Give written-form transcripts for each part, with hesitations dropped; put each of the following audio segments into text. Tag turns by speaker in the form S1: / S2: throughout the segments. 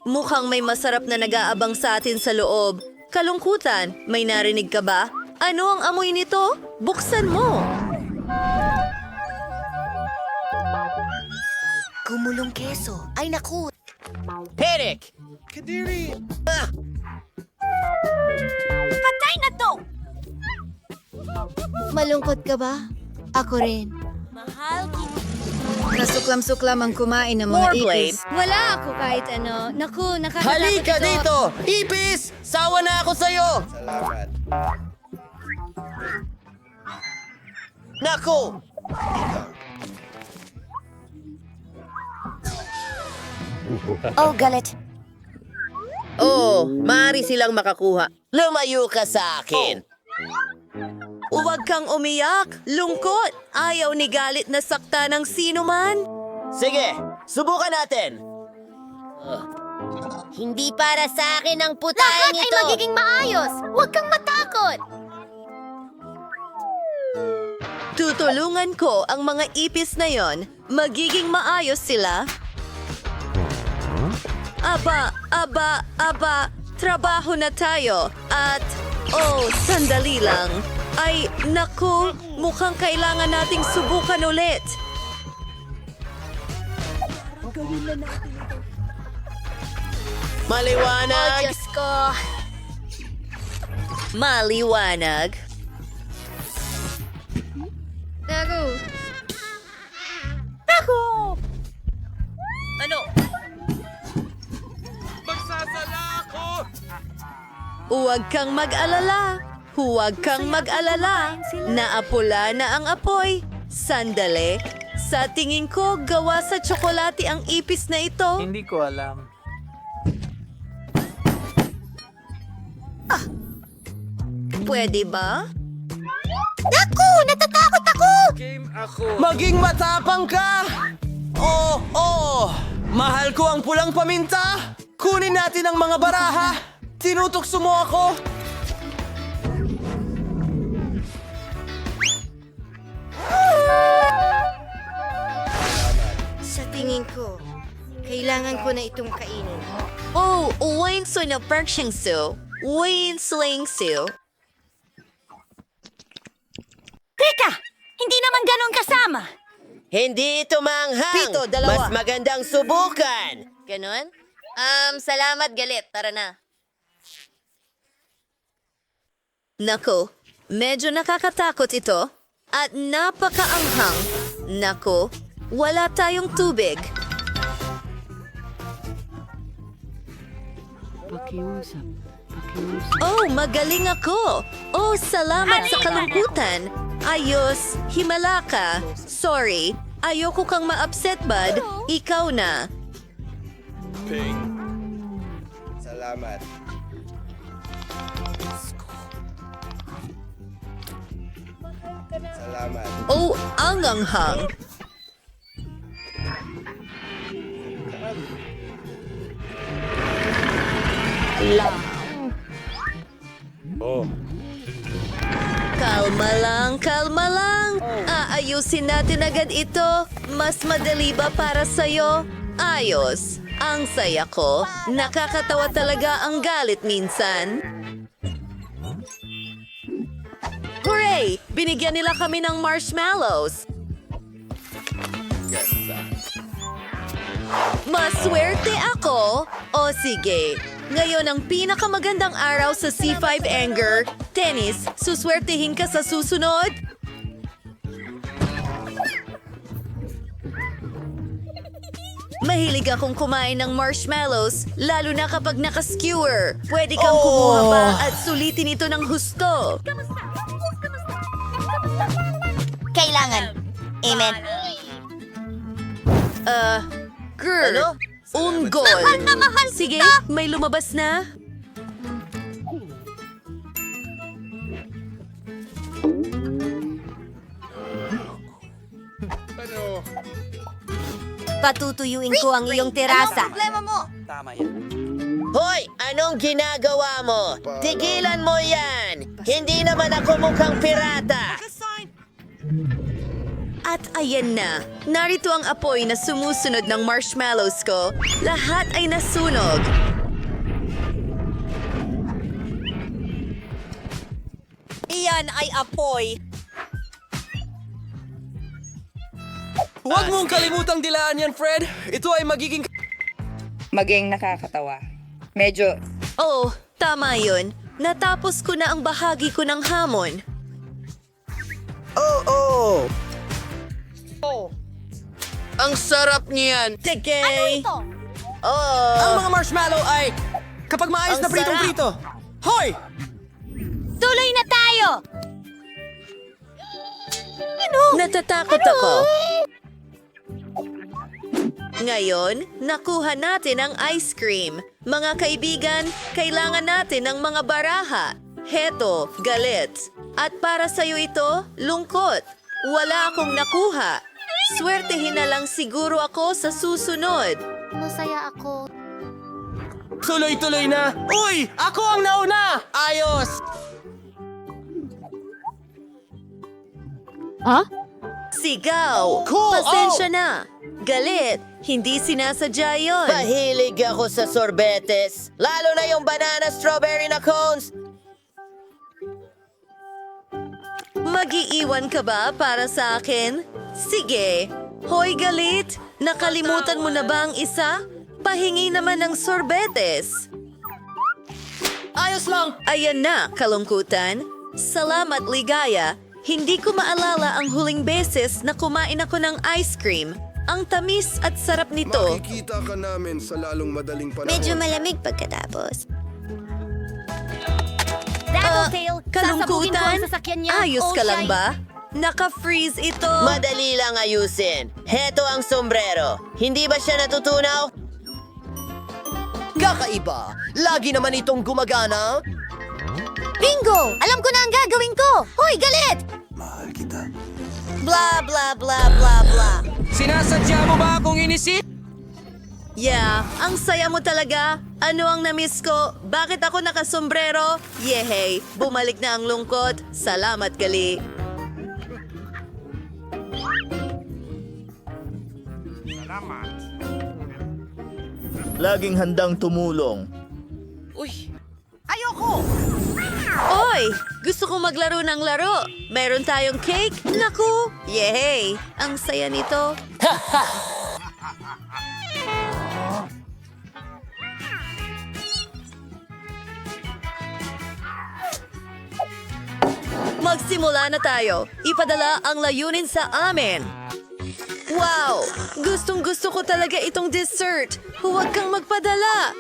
S1: Mukhang may masarap na nag-aabang sa atin sa loob. Kalungkutan, may narinig ka ba? Ano ang amoy nito? Buksan mo!
S2: Gumulong keso. Ay naku!
S3: Panic!
S2: Patay na to! Malungkot ka ba? Ako rin. Mahal kita.
S4: Nasuklam-suklam ang kumain ng mga
S1: More blade.
S4: ipis. Wala ako kahit ano. Naku, nakakatakot
S3: Halika
S4: ito.
S3: dito! Ipis! Sawa na ako sa'yo! Naku!
S2: Oh, galit.
S3: Oh, maaari silang makakuha. Lumayo ka sa akin!
S1: Huwag kang umiyak! Lungkot! Ayaw ni galit na sakta ng sino man!
S3: Sige, subukan natin!
S2: Hindi para sa akin ang putahe nito. Lahat ay magiging maayos. Huwag kang matakot.
S1: Tutulungan ko ang mga ipis na yon. Magiging maayos sila. Aba, trabaho na tayo. At, sandali lang. Ay, naku, mukhang kailangan nating subukan ulit.
S3: Maliwanag!
S2: Diyos ko.
S1: Maliwanag.
S4: Naku,
S1: Ano? Huwag kang mag-alala. Huwag kang mag-alala. Naapula na ang apoy. Sandali. Sa tingin ko, gawa sa tsokolate ang ipis na ito.
S5: Hindi ko alam.
S1: Pwede ba?
S2: Naku! Natatakot ako!
S3: Maging matapang ka! Oh! Mahal ko ang pulang paminta! Kunin natin ang mga baraha! Tinutokso mo ako!
S4: sa tingin ko, kailangan ko na itong kainin.
S1: Oh, wings na pershing su. Wings ling su.
S2: Teka! Hindi naman ganun kasama.
S3: Hindi ito manghang!
S1: Pito, dalawa.
S3: Mas magandang subukan!
S1: Ganon? Salamat galit. Tara na. Nako, medyo nakakatakot ito. At napakaanghang. Nako, wala tayong tubig. Oh, magaling ako. Oh, salamat sa kalungkutan. Ayos, himala ka. Sorry, ayoko kang ma-upset, bud. Ikaw na.
S6: Salamat. Salamat.
S1: Oh, ang anghang. Kalma lang. Aayusin natin agad ito. Mas madali ba para sa'yo? Ayos. Ang saya ko. Nakakatawa talaga ang galit minsan. Hooray! Binigyan nila kami ng marshmallows. Maswerte ako? O sige. Ngayon ang pinakamagandang araw sa C5 Anger. Tennis, suswertehin ka sa susunod? Mahilig akong kumain ng marshmallows, lalo na kapag naka-skewer. Pwede kang kumuha pa at sulitin ito ng husto.
S2: Kailangan. Amen.
S1: Girl, unggol.
S2: Mahal na mahal
S1: Sige, may lumabas na.
S2: Patutuyuin ko ang iyong terasa.
S5: Tama yan.
S3: Hoy! Anong ginagawa mo? Tigilan mo yan! Hindi naman ako mukhang pirata!
S1: At ayan na, narito ang apoy na sumusunod ng marshmallows ko. Lahat ay nasunog.
S3: Iyan ay apoy. Huwag mong kalimutang dilaan yan, Fred. Ito ay magiging...
S7: Maging nakakatawa. Medyo
S1: Oo, tama yun. Natapos ko na ang bahagi ko ng hamon.
S3: Ang sarap niyan.
S1: Sige!
S3: Ang mga marshmallow ay... Kapag maayos
S1: Ang
S3: na pritong-prito. Hoy!
S2: Tuloy na tayo!
S1: Natatakot ako. Ngayon, nakuha natin ang ice cream. Mga kaibigan, kailangan natin ng mga baraha. Heto, galit. At para sa'yo ito, lungkot. Wala akong nakuha. Swertehin na lang siguro ako sa susunod.
S2: Masaya ako.
S3: Tuloy-tuloy na. Uy! Ako ang nauna! Ayos!
S1: Sigaw!
S3: Cool!
S1: Pasensya na. Galit. Hindi sinasadya yon.
S8: Mahilig ako sa sorbetes. Lalo na yung banana strawberry na cones.
S1: Mag-iiwan ka ba para sa akin? Sige. Hoy, galit. Nakalimutan mo na ba ang isa? Pahingi naman ng sorbetes.
S3: Ayos lang!
S1: Ayan na, kalungkutan. Salamat, ligaya. Hindi ko maalala ang huling beses na kumain ako ng ice cream. Ang tamis at sarap nito.
S6: Makikita ka namin sa lalong madaling panahon.
S2: Medyo malamig pagkatapos. Tattletale, sasabugin ko
S1: Kalungkutan?
S2: ang sasakyan niya.
S1: Ayos ka lang
S2: Shine.
S1: ba? Naka-freeze ito.
S8: Madali lang ayusin. Heto ang sombrero. Hindi ba siya natutunaw?
S3: Kakaiba! Lagi naman itong gumagana.
S2: Bingo! Alam ko na ang gagawin ko! Hoy, galit!
S6: Mahal kita.
S8: Blah, blah, blah, blah, blah.
S3: Sinasadya mo ba akong inisip?
S1: Yeah, ang saya mo talaga. Ano ang namiss ko? Bakit ako nakasombrero? Yehey, bumalik na ang lungkot. Salamat, gali.
S9: Laging handang tumulong.
S1: Oy! Gusto ko maglaro ng laro. Meron tayong cake? Naku! Yehey! Ang saya nito. Magsimula na tayo. Ipadala ang layunin sa amin. Wow! Gustong-gusto ko talaga itong dessert. Huwag kang magpadala.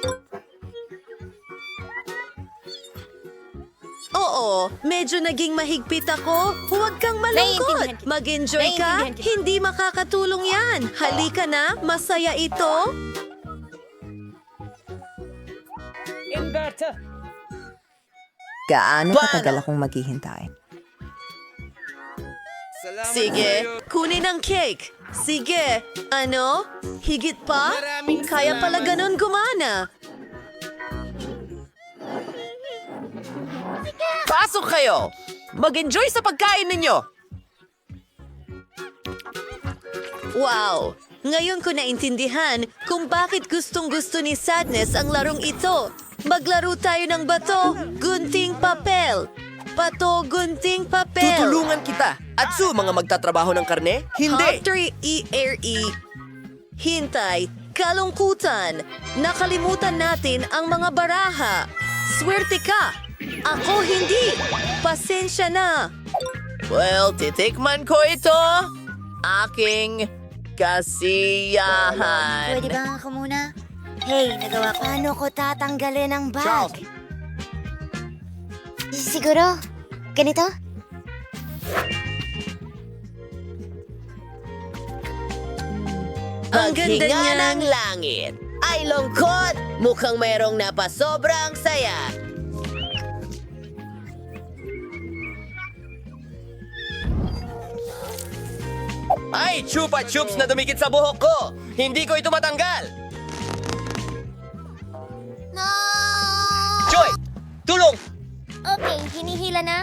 S1: Oo, medyo naging mahigpit ako. Huwag kang
S2: Naiintindihan
S1: malungkot.
S2: kita.
S1: Mag-enjoy ka.
S2: Naiintindihan kita.
S1: Hindi makakatulong yan. Halika na, masaya ito.
S10: Gaano katagal akong maghihintay?
S6: Salamat
S1: Sige,
S6: sa'yo.
S1: kunin ang cake. Sige, ano? Higit pa?
S3: Maraming
S1: Kaya pala
S3: salamat.
S1: ganun gumana.
S3: Pasok kayo! Mag-enjoy sa pagkain ninyo!
S1: Wow! Ngayon ko naintindihan kung bakit gustong-gusto ni Sadness ang larong ito. Maglaro tayo ng bato, gunting papel. Bato, gunting papel.
S3: Tutulungan kita! At su, mga magtatrabaho ng karne? Hindi!
S1: H3ERE. Hintay, kalungkutan. Nakalimutan natin ang mga baraha. Swerte ka. Ako hindi. Pasensya na.
S8: Well, titikman ko ito. Aking kasiyahan.
S2: Pwede ba ako muna? Hey, nagawa ko. Paano ko tatanggalin ang bag? Siguro, ganito?
S1: Ang ganda
S8: Paghinga
S1: niyan.
S8: ng langit. Ay lungkot! Mukhang mayroong napasobrang saya.
S3: Ay, chupa chups na dumikit sa buhok ko! Hindi ko ito matanggal!
S2: No!
S3: Joy! Tulong!
S2: Okay, hinihila na.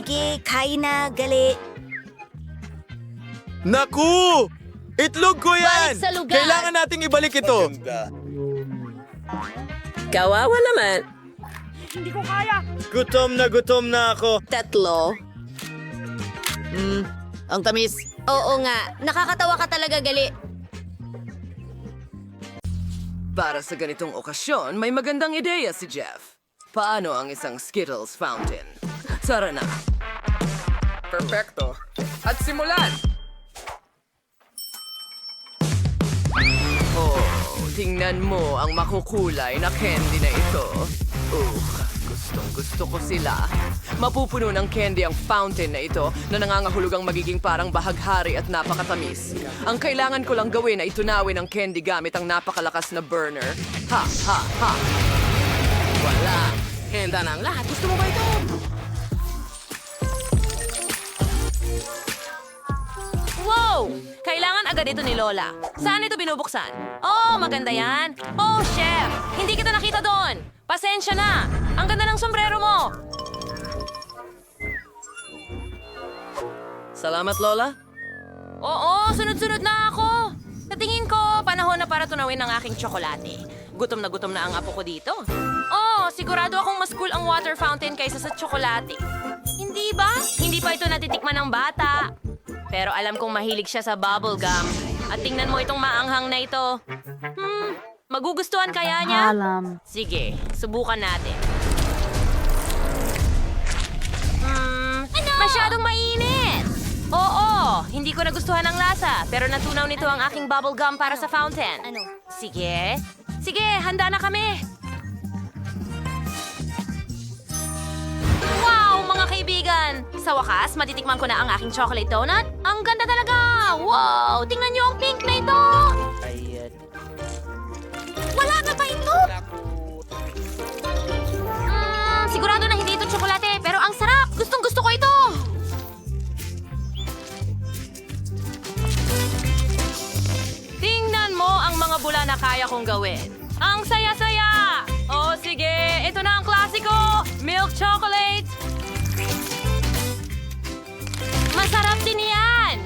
S2: Sige, kain na, gali.
S3: Naku! Itlog ko yan!
S1: Balik sa lugar!
S3: Kailangan nating ibalik ito.
S8: Kawawa naman.
S3: Gutom na ako.
S8: Tatlo.
S3: Ang tamis.
S2: Oo nga, nakakatawa ka talaga, gali.
S11: Para sa ganitong okasyon, may magandang ideya si Jeff. Paano ang isang Skittles fountain? Tara na. Perfecto. At simulan! Oh, tingnan mo ang makukulay na candy na ito. Gusto ko sila. Mapupuno ng candy ang fountain na ito na nangangahulugang magiging parang bahaghari at napakatamis. Ang kailangan ko lang gawin ay tunawin ang candy gamit ang napakalakas na burner. Ha, ha, ha! Wala! Henda na ang lahat. Gusto mo ba ito?
S1: Wow! Kailangan agad ito ni Lola. Saan ito binubuksan? Oh, maganda yan. Oh, chef! Hindi kita nakita doon. Pasensya na. Ang ganda ng sombrero mo.
S11: Salamat, Lola.
S1: Oo, sunod-sunod na ako. Sa tingin ko, panahon na para tunawin ang aking tsokolate. Gutom na ang apo ko dito. Oh, sigurado akong mas cool ang water fountain kaysa sa tsokolate. Hindi ba? Hindi pa ito natitikman ng bata. Pero alam kong mahilig siya sa bubble gum. At tingnan mo itong maanghang na ito. Magugustuhan kaya niya? Sige, subukan natin. Masyadong mainit! Oo, hindi ko nagustuhan ang lasa, pero natunaw nito ang aking bubble gum para sa fountain. Sige, handa na kami. Wow, mga kaibigan! Sa wakas, matitikman ko na ang aking chocolate donut. Ang ganda talaga! Wow! Tingnan niyo ang pink na ito! Wala na ba ito? Sigurado na hindi ito tsokolate, pero ang sarap! Gustong-gusto ko ito! Tingnan mo ang mga bula na kaya kong gawin. Ang saya-saya! O sige, ito na ang klasiko! Milk chocolate! Masarap din yan!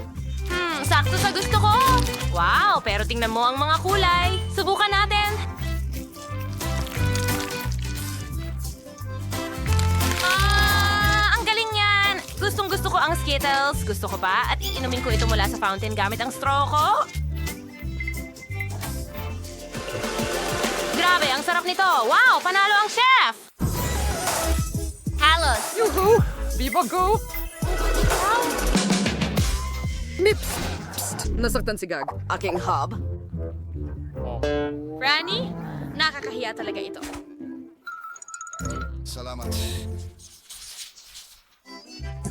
S1: Sakto sa gusto ko! Wow, pero tingnan mo ang mga kulay. Subukan natin. Ang galing yan! Gustong-gusto ko ang Skittles. Gusto ko pa at iinumin ko ito mula sa fountain gamit ang straw ko. Grabe, ang sarap nito. Wow, panalo ang chef!
S2: Halos.
S11: Yuhu! Viva go! Mips! Psst! Nasaktan si Gag. Aking hub.
S1: Franny, nakakahiya talaga ito.
S6: Salamat.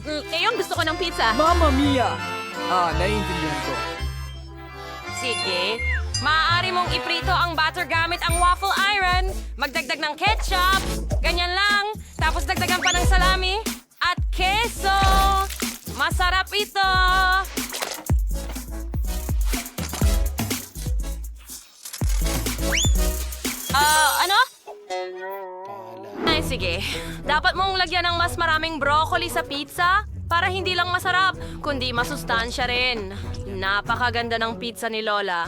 S1: Ngayon gusto ko ng pizza.
S11: Mamma mia! Naiintindihan ko.
S1: Sige. Maaari mong iprito ang butter gamit ang waffle iron. Magdagdag ng ketchup. Ganyan lang. Tapos dagdagan pa ng salami. At keso. Masarap ito. Ano? Ay, sige. Dapat mong lagyan ng mas maraming broccoli sa pizza para hindi lang masarap, kundi masustansya rin. Napakaganda ng pizza ni Lola.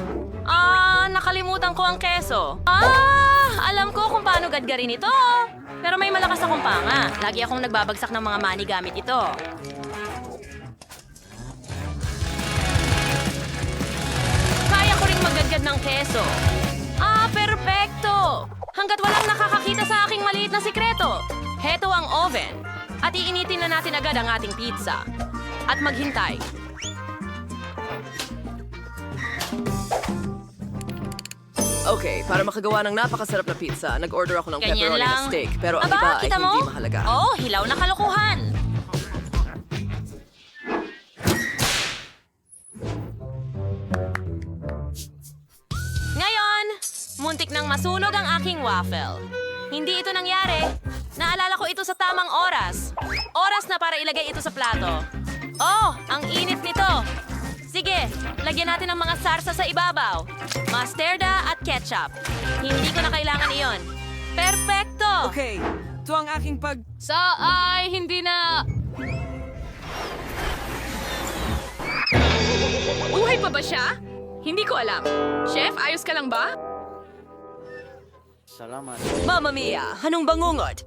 S1: Nakalimutan ko ang keso. Alam ko kung paano gadgarin ito. Pero may malakas akong panga. Lagi akong nagbabagsak ng mga mani gamit ito. Kaya ko ring maggadgad ng keso. Perpekto! Hanggat walang nakakakita sa aking maliit na sikreto. Heto ang oven. At iinitin na natin agad ang ating pizza. At maghintay.
S11: Okay, para makagawa ng napakasarap na pizza, nag-order ako ng
S1: Ganyan
S11: pepperoni
S1: lang.
S11: na steak. Pero ang
S1: Aba,
S11: iba ay
S1: kita mo?
S11: hindi mahalaga.
S1: Oh, hilaw na kalokohan. Ngayon, muntik nang masunog ang aking waffle. Hindi ito nangyari. Naalala ko ito sa tamang oras. Oras na para ilagay ito sa plato. Oh, ang init nito. Sige, lagyan natin ng mga sarsa sa ibabaw. Mustard at ketchup. Hindi ko na kailangan iyon. Perfecto!
S11: Okay, ito ang aking
S1: Ay, hindi na...
S11: Buhay pa ba siya? Hindi ko alam. Chef, ayos ka lang ba?
S5: Salamat.
S11: Mamma mia, anong bangungot?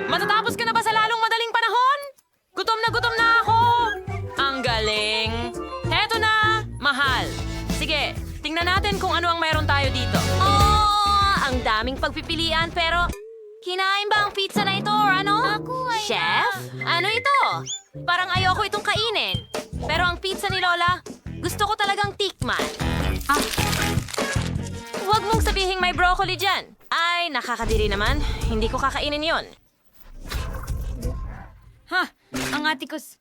S11: Matatapos ka na ba sa lalong madaling panahon? Gutom na ako! Ang galing! Heto na, mahal. Sige, tingnan natin kung ano ang meron tayo dito.
S2: Oh, ang daming pagpipilian pero... Kinain ba ang pizza na ito or ano? Chef? Ano ito? Parang ayoko itong kainin. Pero ang pizza ni Lola, gusto ko talagang tikman. Huwag mong sabihing may broccoli dyan. Ay, nakakadiri naman. Hindi ko kakainin yon. Ang atikos.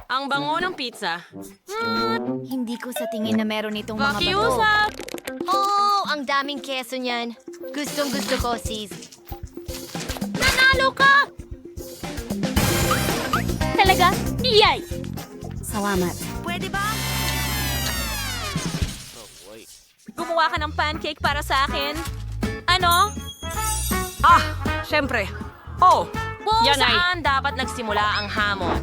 S2: Ang bango ng pizza.
S4: Hindi ko sa tingin na meron itong mga bato.
S11: Pakiusap!
S2: Oh, ang daming keso niyan. Gustong gusto ko, sis. Nanalo ka! Talaga? Iyay!
S4: Salamat.
S2: Pwede ba? Gumawa ka ng pancake para sa akin. Ano?
S11: Siyempre. Oh,
S2: Kung
S11: yan ay...
S2: saan dapat nagsimula ang hamon.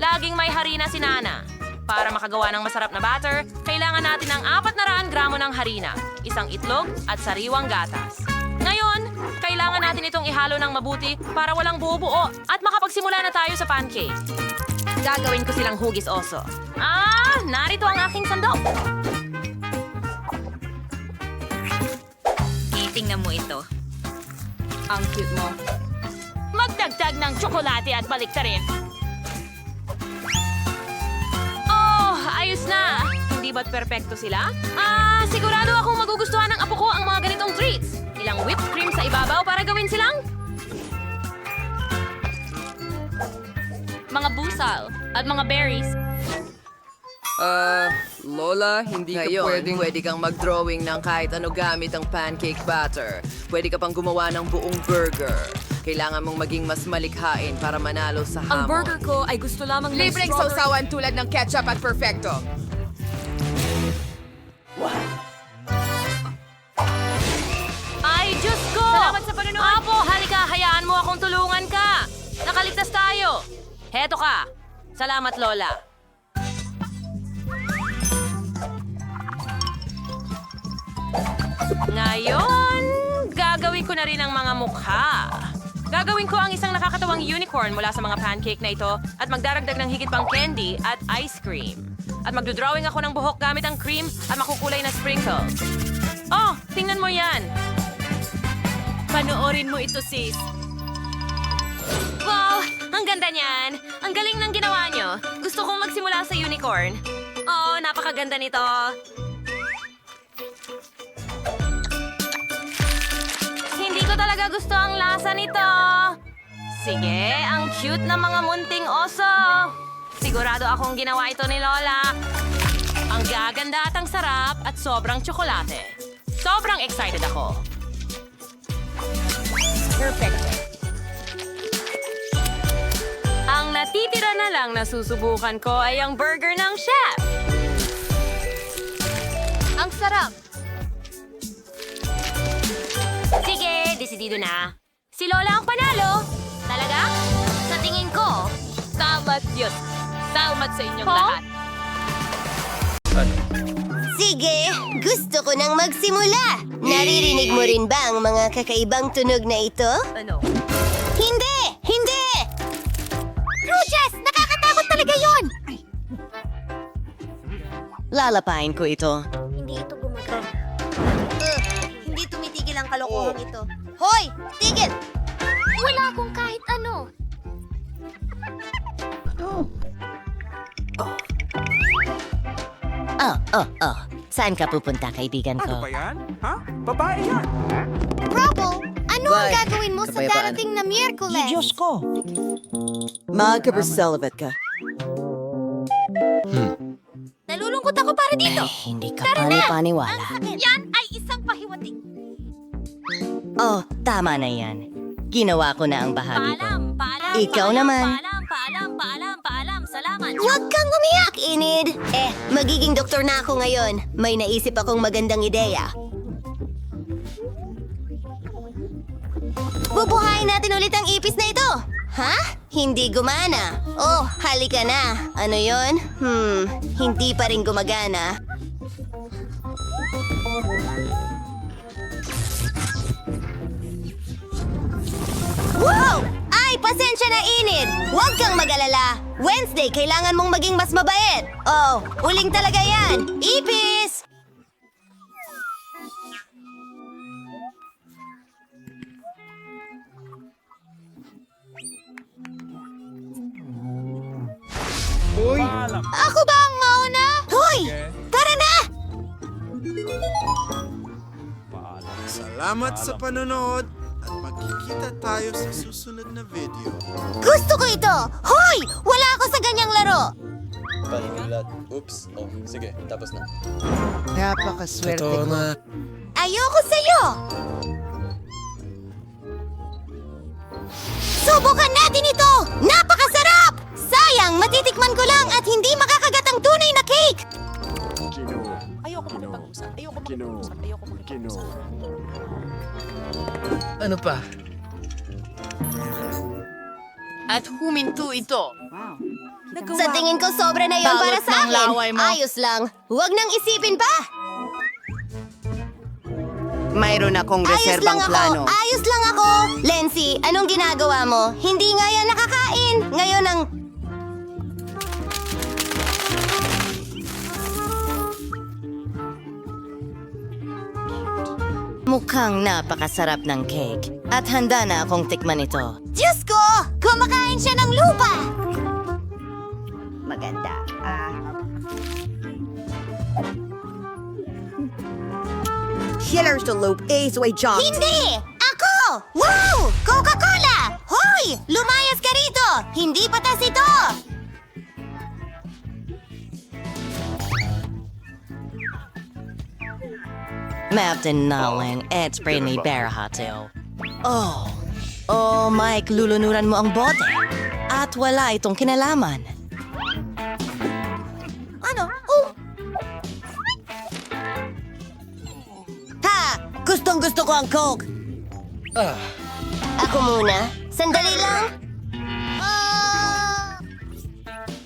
S2: Laging may harina si Nana. Para makagawa ng masarap na batter, kailangan natin ng 400 gramo ng harina, isang itlog at sariwang gatas. Ngayon, kailangan natin itong ihalo ng mabuti para walang buo-buo at makapagsimula na tayo sa pancake. Gagawin ko silang hugis oso. Narito ang aking sandok.
S4: Itingnan mo ito.
S11: Ang cute mo.
S2: Magdagdag ng tsokolate at baliktarin. Oh, ayos na! Hindi ba't perpekto sila? Sigurado akong magugustuhan ng apo ko ang mga ganitong treats. Ilang whipped cream sa ibabaw para gawin silang... mga busal at mga berries.
S11: Lola, hindi ka pwede kang mag-drawing ng kahit ano gamit ang pancake batter. Pwede ka pang gumawa ng buong burger. Kailangan mong maging mas malikhain para manalo sa hamon.
S2: Ang burger ko ay gusto lamang ng
S11: Libreng
S2: strawberry.
S11: sausawan tulad ng ketchup at perfecto.
S2: Ay, Diyos ko! Salamat sa panonood! Apo, halika, hayaan mo akong tulungan ka! Nakaligtas tayo! Heto ka! Salamat, Lola. Ngayon, gagawin ko na rin ang mga mukha. Gagawin ko ang isang nakakatawang unicorn mula sa mga pancake na ito at magdaragdag ng higit pang candy at ice cream. At magdodrawing ako ng buhok gamit ang cream at makukulay na sprinkles. Oh, tingnan mo yan! Panoorin mo ito, sis. Wow! Ang ganda niyan! Ang galing ng ginawa nyo. Gusto kong magsimula sa unicorn. Oo, napakaganda nito. Hindi ko talaga gusto ang lasa nito. Sige, ang cute na mga munting oso. Sigurado akong ginawa ito ni Lola. Ang gaganda at ang sarap at sobrang tsokolate. Sobrang excited ako. Perfect. Ang natitira na lang na susubukan ko ay ang burger ng chef. Ang sarap. Sige, desidido na. Si Lola ang panalo. Talaga? Sa tingin ko. Salamat, Diyos. Salamat sa inyong lahat.
S8: Sige, gusto ko nang magsimula. Naririnig mo rin ba ang mga kakaibang tunog na ito?
S2: Ano?
S8: Hindi! Hindi!
S2: Cruces! Nakakatakot talaga yon!
S8: Lalapain ko ito.
S4: Hindi ito gumagana. Hindi tumitigil ang kalokohan ito. Hoy! Tigil!
S2: Wala akong kahit ano.
S8: Saan ka pupunta, kaibigan ko?
S5: Ano ba yan? Ha? Babae yan.
S4: Rubble, ano ang gagawin mo sa darating na Miyerkules?
S10: ko! Magka-Braselavet ka.
S2: Nalulungkot ako para dito.
S8: Hindi ka paniwala.
S2: Yan ay isang pahiwatig.
S8: Oh, tama na yan. Ginawa ko na ang bahagi ko.
S2: Paalam.
S8: Ikaw naman.
S2: Paalam. Salamat.
S8: Huwag kang umiyak, Enid! Magiging doktor na ako ngayon. May naisip akong magandang ideya. Bubuhayin natin ulit ang ipis na ito. Ha? Hindi gumana. Oh, halika na. Ano yon? Hindi pa rin gumagana. Wow! Ay, pasensya na, Enid! Huwag kang mag-alala. Wednesday, kailangan mong maging mas mabait. Oh, uling talaga yan. Ipis! Ako ba ang mauna? Hoy! Tara na!
S6: Salamat sa panonood at magkikita tayo sa susunod na video.
S8: Gusto ko ito! Hoy! Wala ako sa ganyang laro!
S3: Oops. Oh, sige. Tapos na.
S10: Napakaswerte ko.
S8: Ayoko sa'yo! Subukan natin ito! Napakasarap! Sayang, matitikman ko lang at hindi makakagat ang tunay na cake!
S3: Ano pa?
S2: At huminto ito.
S8: Sa tingin ko, sobra na yon para
S2: Balot
S8: sa
S2: ng
S8: akin.
S2: laway mo.
S8: Ayos lang. Huwag nang isipin pa.
S10: Mayroon akong
S8: Ayos lang
S10: reserbang
S8: ako.
S10: plano.
S8: Ayos lang ako. Lency, anong ginagawa mo? Hindi nga yan nakakain. Ngayon ang... Mukhang napakasarap ng cake. At handa na akong tikman ito. Diyos ko! Kumakain siya ng lupa!
S10: Maganda. Killers to loop is way jump.
S8: Hindi! Ako! Wow! Coca-Cola! Hoy! Lumayas ka rito! Hindi patas ito! Maptin Naling, it's Brittany Barahato. Oh, Mike, lulunuran mo ang bote. At wala itong kinalaman. Ano? Oh! Ha! Gustong-gusto ko ang Coke! Ako muna. Sandali lang.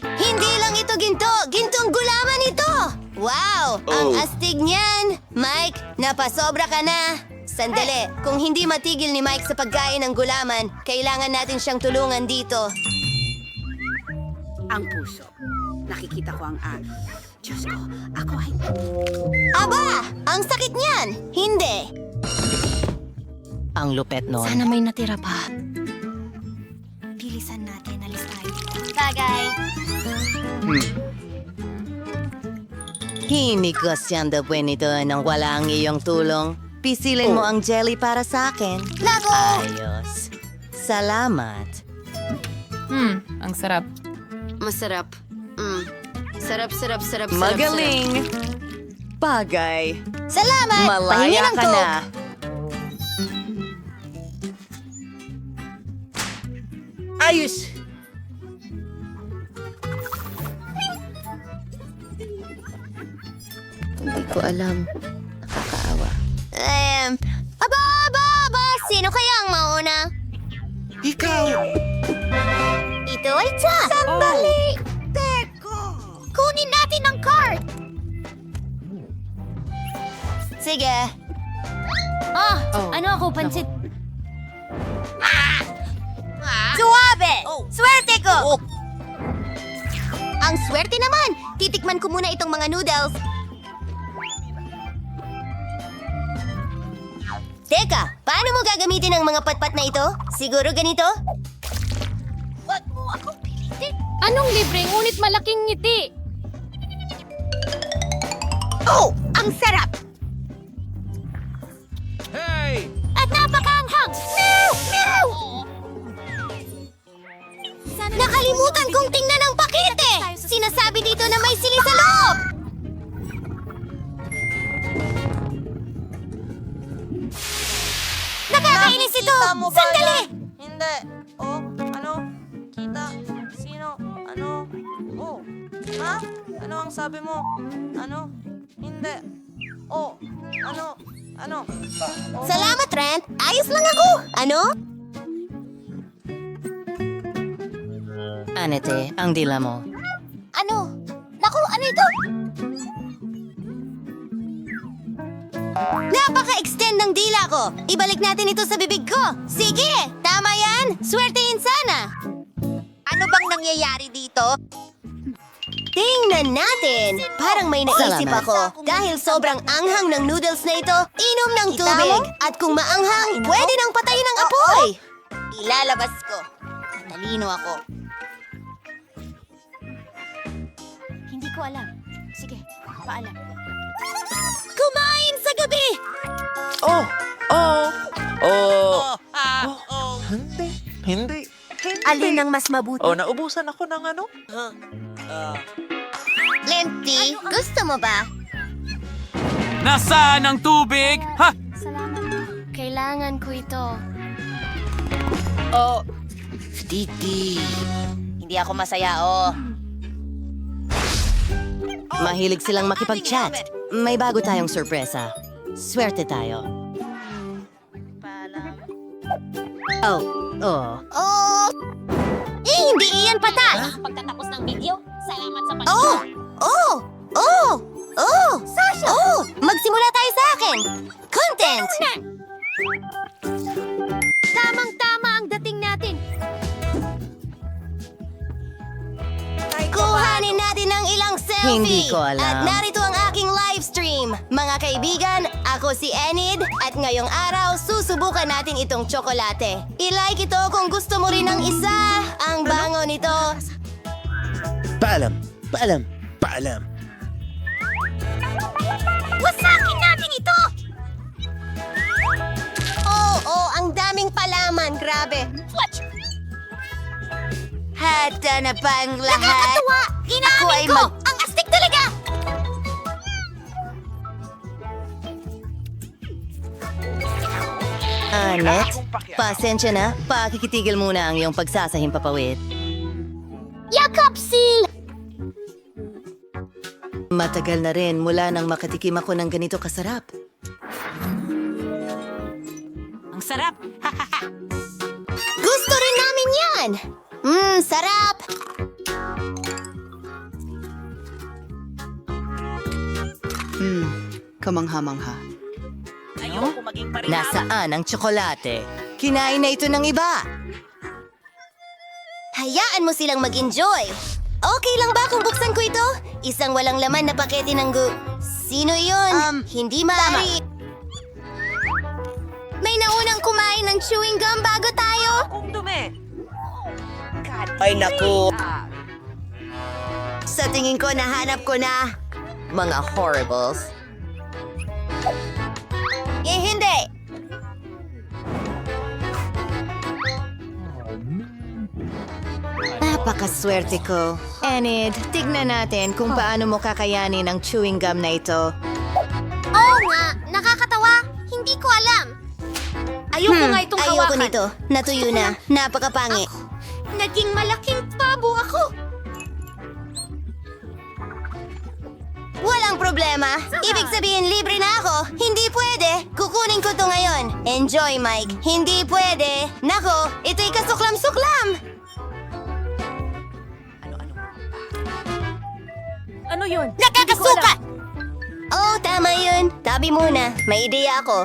S8: Hindi lang ito ginto. Gintong gulaman ito. Wow! Ang astig niyan. Mike, napasobra ka na. Sandali. Kung hindi matigil ni Mike sa pagkain ng gulaman, kailangan natin siyang tulungan dito.
S10: Ang puso. Nakikita ko ang Diyos ko, ako ay...
S8: Aba! Ang sakit niyan! Hindi! Ang lupet nun. Sana may natira pa. Bilisan natin. Alis tayo. Bagay. Hindi ko siyang buenito nang wala ang iyong tulong. Pisilin mo ang jelly para sa akin. Lago! Ayos. Salamat.
S2: Ang sarap.
S8: Masarap. Sarap.
S10: Magaling. Bagay.
S8: Salamat!
S10: Malaya
S8: Pahingi ng
S10: ka
S8: Coke.
S10: na.
S3: Ayos!
S8: Hindi ko alam. Nakakaawa. Aba! Sino kaya ang mauna?
S6: Ikaw!
S8: Ito ay siya! Sandali! Teko! Kunin natin ang card! Sige. Ano ako, pansit? Suwabe! Swerte ko! Ang swerte naman! Titikman ko muna itong mga noodles. Teka, paano mo gagamitin ang mga patpat na ito? Siguro ganito? Huwag mo akong pilitin.
S2: Anong libre ngunit malaking ngiti?
S8: Oh! Ang sarap!
S3: Hey!
S8: At napakaanghang! No! Nakalimutan kong tingnan ang pakete! Sinasabi dito na may sili sa loob! Nakakainis ito! Sandali!
S11: Hindi. Oh, ano? Kita? Sino? Ano? Oh. Ha? Ano ang sabi mo? Ano? Hindi. Oh. Ano?
S8: Salamat, Trent! Ayos lang ako! Ano?
S1: Anete, ang dila mo.
S8: Ano? Naku, ano ito? Napaka-extend ng dila ko. Ibalik natin ito sa bibig ko. Sige, tama yan. Swertein sana.
S4: Ano bang nangyayari dito?
S8: Tingnan natin. Parang may naisip
S1: Salamat.
S8: ako. Dahil sobrang anghang ng noodles na ito, inom ng tubig. At kung maanghang, pwede nang patayin ng apoy.
S4: Ilalabas ko. Matalino ako.
S8: Hindi ko alam. Sige, paalam. Kumain sa gabi!
S3: Hindi.
S8: Alin ang mas mabuti?
S3: Naubusan ako ng ano?
S8: Lempty, gusto mo ba?
S5: Nasaan ang tubig? Ha?
S8: Kailangan ko ito.
S4: Titi. Hindi ako masaya, oh.
S1: Mahilig silang makipag-chat. May bago tayong sorpresa. Swerte tayo. Oh.
S8: Oh! Hindi iyan patas!
S4: Pagtatapos ng video, salamat sa
S8: Sasha! Magsimula tayo sa akin! Content! Tamang-tama ang dating natin. Kuhanin natin ng ilang selfie.
S1: Hindi ko alam.
S8: At narito ang aking live stream. Mga kaibigan, ako si Enid at ngayong araw susubukan natin itong tsokolate. I-like ito kung gusto mo rin ng isa. Ang bango nito.
S3: Paalam.
S8: Wasakin natin ito! Oo, ang daming palaman. Grabe.
S4: Hata na pa ang lahat.
S8: Nakakatuwa!
S4: Ako ay
S8: Ginamit ko! Ang astig talaga!
S1: Anet, pasensya na. Pakikitigil muna ang iyong pagsasahing papawid.
S8: Yakap, Sil!
S1: Matagal na rin mula nang makatikim ako ng ganito kasarap.
S2: Ang sarap!
S8: Gusto rin namin yan! Sarap!
S10: Kamangha-mangha.
S2: Ayoko maging
S1: Nasaan ang tsokolate? Kinain na ito ng iba.
S8: Hayaan mo silang mag-enjoy. Okay lang ba kung buksan ko ito? Isang walang laman na pakete ng Sino yun? Hindi maaari. May naunang kumain ng chewing gum bago tayo.
S2: Kung dumi!
S3: Ay, naku.
S8: Sa tingin ko, nahanap ko na.
S1: Mga horribles.
S8: Hindi.
S1: Napakaswerte ko. Enid, tignan natin kung paano mo kakayanin ang chewing gum na ito.
S8: Oo nga, nakakatawa. Hindi ko alam.
S4: Ayoko nga itong
S8: Ayoko
S4: hawakan.
S8: nito. Natuyo na. Napakapangi. Naging malaking pabo ako. Walang problema. Ibig sabihin libre na ako. Hindi pwede. Kukunin ko to ngayon. Enjoy, Mike. Hindi pwede. Nako, ito'y kasuklam-suklam.
S2: Ano yun?
S8: Nakakasuka! Oh, tama yun. Tabi muna. May ideya ako.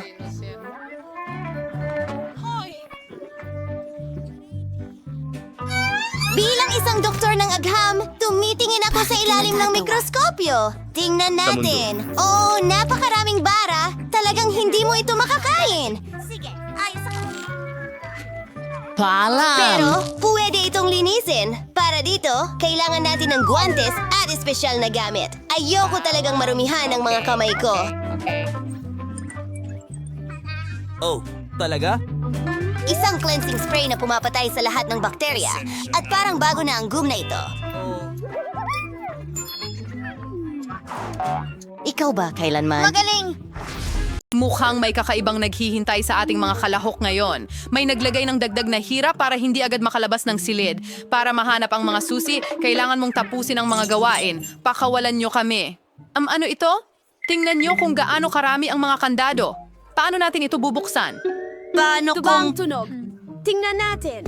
S8: Bilang isang doktor ng agham, tumitingin ako sa ilalim ng mikroskopyo. Tingnan natin. Oh, napakaraming bara. Talagang hindi mo ito makakain.
S4: Sige, ayos ako.
S8: Pero, pwede itong linisin. Para dito, kailangan natin ng guantes at espesyal na gamit. Ayoko talagang marumihan ang mga kamay ko.
S3: Oh, talaga?
S8: Isang cleansing spray na pumapatay sa lahat ng bakterya. At parang bago na ang gum na ito.
S1: Ikaw ba kailanman?
S8: Magaling!
S11: Mukhang may kakaibang naghihintay sa ating mga kalahok ngayon. May naglagay ng dagdag na hirap para hindi agad makalabas ng silid. Para mahanap ang mga susi, kailangan mong tapusin ang mga gawain. Pakawalan nyo kami. Ano ito? Tingnan nyo kung gaano karami ang mga kandado. Paano natin ito bubuksan?
S4: Paano kung...
S10: tunog. Tingnan natin.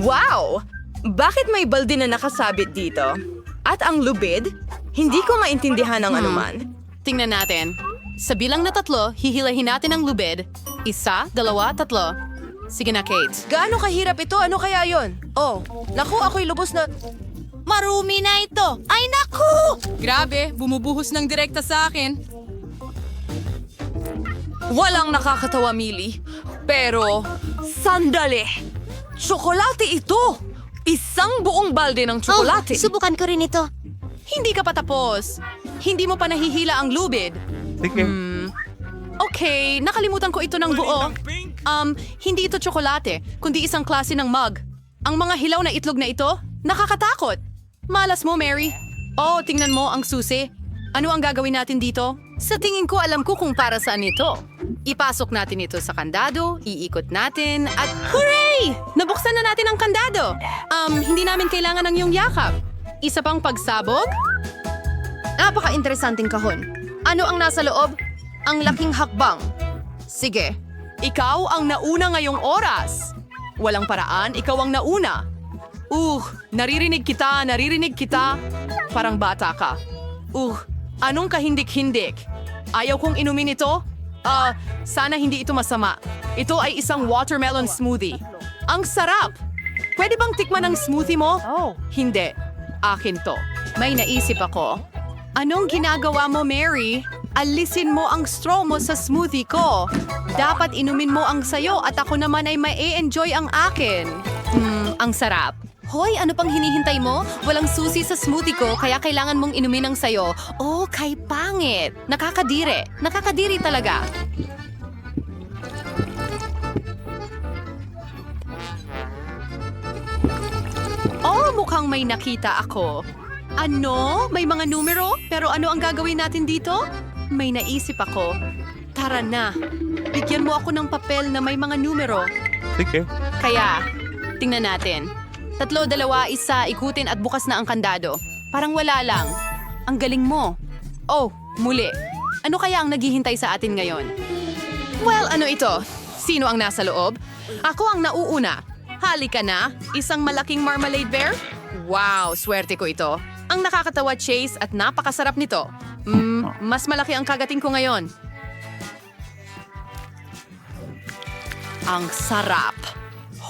S7: Wow! Bakit may balde na nakasabit dito? At ang lubid? Hindi ko maintindihan ang anuman.
S12: Tingnan natin. Sa bilang na 3, hihilahin natin ang lubid. 1, 2, 3. Sige na, Kate.
S1: Gaano kahirap ito? Ano kaya yon? Oh, naku, ako'y lubos na...
S4: Marumi na ito! Ay, naku!
S12: Grabe, bumubuhos ng direkta sa akin.
S11: Walang nakakatawa, Millie. Pero, sandali! Tsokolate ito! Isang buong balde ng tsokolate!
S4: Subukan ko rin ito.
S12: Hindi ka pa tapos. Hindi mo pa nahihila ang lubid. Okay, nakalimutan ko ito ng buo. Hindi ito tsokolate, kundi isang klase ng mug. Ang mga hilaw na itlog na ito, nakakatakot. Malas mo, Mary. Oh, tingnan mo ang susi. Ano ang gagawin natin dito? Sa tingin ko, alam ko kung para saan ito. Ipasok natin ito sa kandado, iikot natin, at hooray! Nabuksan na natin ang kandado. Hindi namin kailangan ng iyong yakap. Isa pang pagsabog? Napaka-interesanting kahon. Ano ang nasa loob? Ang laking hakbang. Sige, ikaw ang nauna ngayong oras. Walang paraan, ikaw ang nauna. Naririnig kita. Parang bata ka. Anong kahindik-hindik? Ayaw kong inumin ito? Sana hindi ito masama. Ito ay isang watermelon smoothie. Ang sarap! Pwede bang tikman ang smoothie mo? Hindi. Akin to. May naisip ako. Anong ginagawa mo, Mary? Alisin mo ang straw mo sa smoothie ko. Dapat inumin mo ang sayo at ako naman ay ma-enjoy ang akin. Ang sarap. Hoy, ano pang hinihintay mo? Walang susi sa smoothie ko, kaya kailangan mong inumin ang sayo. Oh, kay pangit. Nakakadiri. Nakakadiri talaga. Oh, mukhang may nakita ako. Ano? May mga numero? Pero ano ang gagawin natin dito? May naisip ako. Tara na. Bigyan mo ako ng papel na may mga numero.
S3: Sige.
S12: Kaya, tingnan natin. 3, 2, 1, ikutin at bukas na ang kandado. Parang wala lang. Ang galing mo. Oh, muli. Ano kaya ang naghihintay sa atin ngayon? Well, ano ito? Sino ang nasa loob? Ako ang nauuna. Halika na. Isang malaking marmalade bear? Wow, swerte ko ito. Ang nakakatawa, Chase, at napakasarap nito. Mas malaki ang kagating ko ngayon. Ang sarap.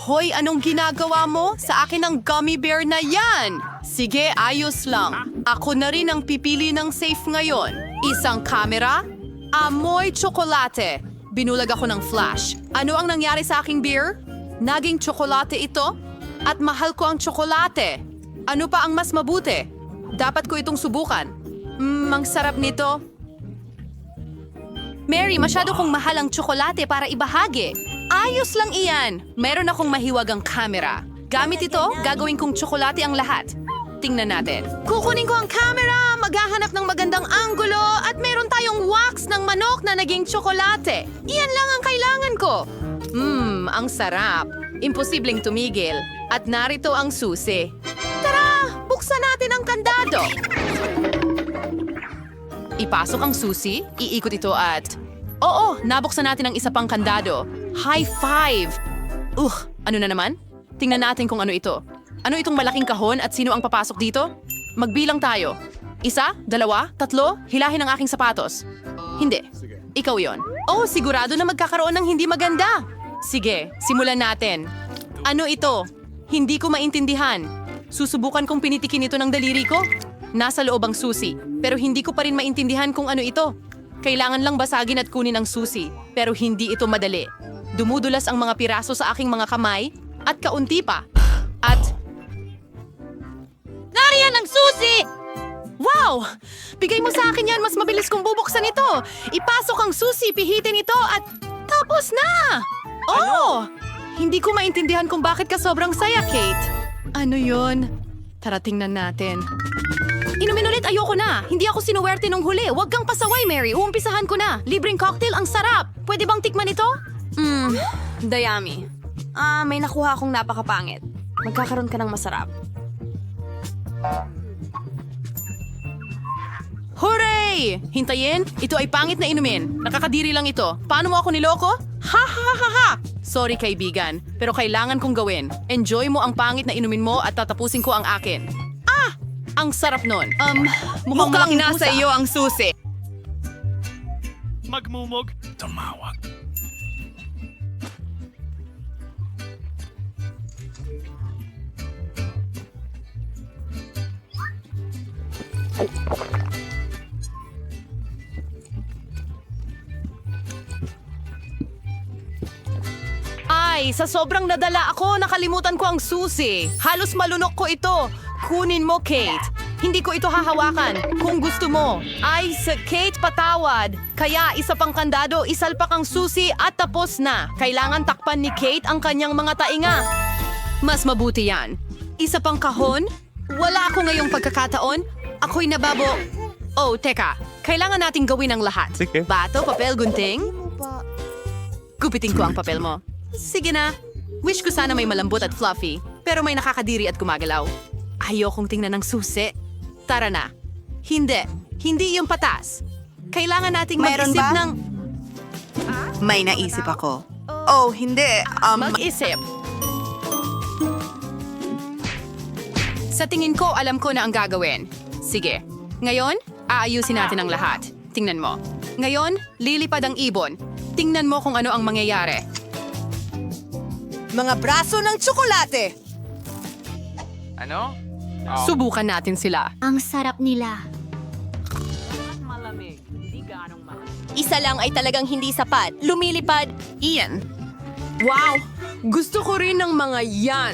S12: Hoy, anong ginagawa mo? Sa akin ang gummy bear na yan. Sige, ayos lang. Ako na rin ang pipili ng safe ngayon. Isang camera, amoy tsokolate. Binulag ako ng flash. Ano ang nangyari sa aking beer? Naging tsokolate ito? At mahal ko ang tsokolate. Ano pa ang mas mabuti? Dapat ko itong subukan. Ang sarap nito. Mary, masyado kong mahal ang tsokolate para ibahagi. Ayos lang iyan. Meron akong mahiwagang camera. Gamit ito, gagawin kong tsokolate ang lahat. Tingnan natin. Kukunin ko ang camera, maghahanap ng magandang anggulo, at meron tayong wax ng manok na naging tsokolate. Iyan lang ang kailangan ko. Ang sarap. Imposibleng tumigil. At narito ang susi. Tara, buksan natin ang kandado. Ipasok ang susi, iikot ito at... Oo, nabuksan natin ang isa pang kandado. High five! Ano na naman? Tingnan natin kung ano ito. Ano itong malaking kahon at sino ang papasok dito? Magbilang tayo. 1, 2, 3, hilahin ang aking sapatos. Hindi. Ikaw yon. Oh, sigurado na magkakaroon ng hindi maganda. Sige, simulan natin. Ano ito? Hindi ko maintindihan. Susubukan kong pinitikin ito ng daliri ko. Nasa loob ang susi, pero hindi ko pa rin maintindihan kung ano ito. Kailangan lang basagin at kunin ang susi, pero hindi ito madali. Dumudulas ang mga piraso sa aking mga kamay, at kaunti pa. At...
S4: Nariyan ang susi!
S12: Wow! Bigay mo sa akin yan, mas mabilis kong bubuksan ito. Ipasok ang susi, pihitin ito, at... Tapos na! Oh! Hindi ko maintindihan kung bakit ka sobrang saya, Kate. Ano yun? Tara, tingnan natin. Inumin ulit, ayoko na. Hindi ako sinuwerte nung huli. Huwag kang pasaway, Mary. Uumpisahan ko na. Libreng cocktail, ang sarap. Pwede bang tikman ito?
S2: Dayami. May nakuha akong napakapangit. Magkakaroon ka ng masarap.
S12: Hooray! Hintayin, ito ay pangit na inumin. Nakakadiri lang ito. Paano mo ako niloko? Ha ha ha ha! Sorry kaibigan, pero kailangan kong gawin. Enjoy mo ang pangit na inumin mo at tatapusin ko ang akin. Ah! Ang sarap nun. Mukhang malaking
S7: nasa
S12: pusa.
S7: iyo ang susi.
S5: Magmumog.
S6: Tumawag.
S12: Ay, sa sobrang nadala ako, nakalimutan ko ang susi. Halos malunok ko ito. Kunin mo, Kate. Hindi ko ito hahawakan. Kung gusto mo. Ay, sa Kate, patawad. Kaya isa pang kandado, isalpak ang susi at tapos na. Kailangan takpan ni Kate ang kanyang mga tainga. Mas mabuti yan. Isa pang kahon? Wala ako ngayong pagkakataon. Ako'y nababo. Oh, teka. Kailangan nating gawin ang lahat.
S5: Sige.
S12: Bato, papel, gunting. Gupitin ko ang papel mo. Sige na. Wish ko sana may malambot at fluffy, pero may nakakadiri at gumagalaw. Ayokong tingnan ng susi. Tara na. Hindi. Hindi yung patas. Kailangan nating
S7: Mayroon
S12: mag-isip
S7: ba?
S12: ng...
S7: May naisip ako. Oh, hindi.
S12: Mag-isip. Sa tingin ko, alam ko na ang gagawin. Sige. Ngayon, aayusin natin ang lahat. Tingnan mo. Ngayon, lilipad ang ibon. Tingnan mo kung ano ang mangyayari.
S7: Mga braso ng tsokolate.
S5: Ano?
S12: Subukan natin sila.
S8: Ang sarap nila.
S1: Isa lang ay talagang hindi sapat. Lumilipad.
S12: Ian. Wow! Gusto ko rin ng mga yan.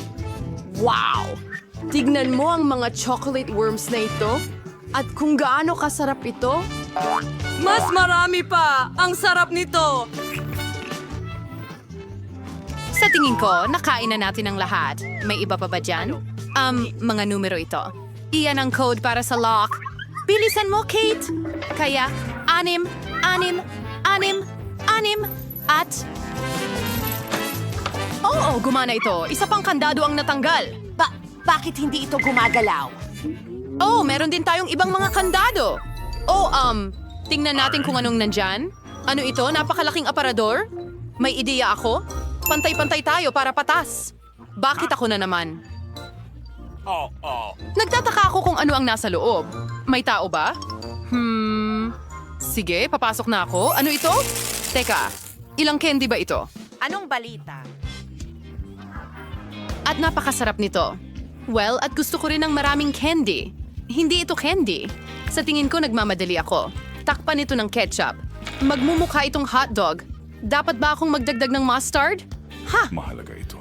S12: Wow! Tignan mo ang mga chocolate worms na ito. At kung gaano kasarap ito. Mas marami pa! Ang sarap nito! Sa tingin ko, nakain na natin ang lahat. May iba pa ba dyan? Mga numero ito. Iyan ang code para sa lock. Bilisan mo, Kate! Kaya, 6, 6, 6, 6, at... Oo, gumana ito. Isa pang kandado ang natanggal.
S1: Bakit hindi ito gumagalaw?
S12: Oh, meron din tayong ibang mga kandado. Oh, tingnan natin kung anong nandyan. Ano ito? Napakalaking aparador? May ideya ako? Pantay-pantay tayo para patas. Bakit ako na naman? Nagtataka ako kung ano ang nasa loob. May tao ba? Sige, papasok na ako. Ano ito? Teka, ilang candy ba ito?
S10: Anong balita?
S12: At napakasarap nito. Well, at gusto ko rin ng maraming candy. Hindi ito candy. Sa tingin ko, nagmamadali ako. Takpan ito ng ketchup. Magmumukha itong hotdog. Dapat ba akong magdagdag ng mustard? Ha!
S6: Mahalaga ito.